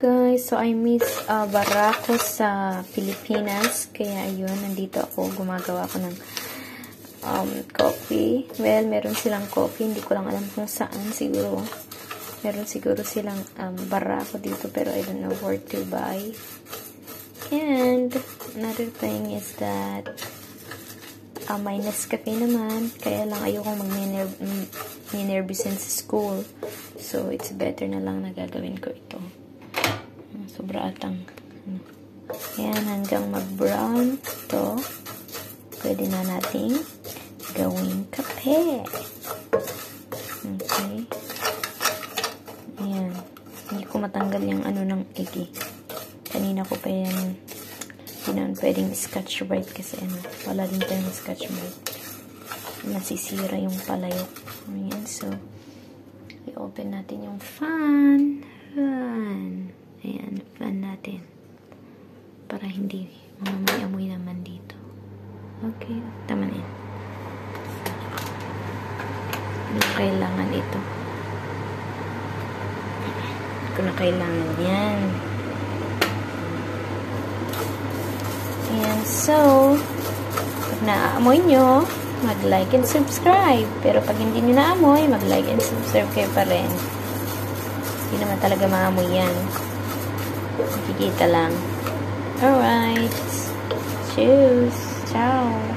Guys, so I miss Barako sa Pilipinas. Kaya ayun, nandito ako. Gumagawa ako ng coffee. Well, meron silang coffee. Hindi ko lang alam kung saan. Siguro, meron siguro silang Barako dito. Pero I don't know where to buy. And another thing is that may Nescafe naman. Kaya lang ayokong mag-nervousin sa school. So, it's better na lang na gagawin ko ito. Sobra atang. Ayan, hanggang mag-brown ito. Pwede na nating gawing kape. Okay. Ayan. Hindi ko matanggal yung ano ng egg eh. Kanina ko pa yan. Hindi naman pwedeng scotch brite kasi ano. Wala din tayong scotch brite. Nasisira yung palayok. Ayan, so i-open natin yung fan. Ayan, fan natin. Para hindi may amoy naman dito. Okay, tama na yan. Hindi ko kailangan ito. Hindi ko na kailangan yan. Ayan, so pag naaamoy nyo, mag-like and subscribe. Pero pag hindi nyo naamoy, mag-like and subscribe kayo pa rin. Hindi naman talaga maamoy yan. Nakikita lang. Alright. Cheers. Ciao.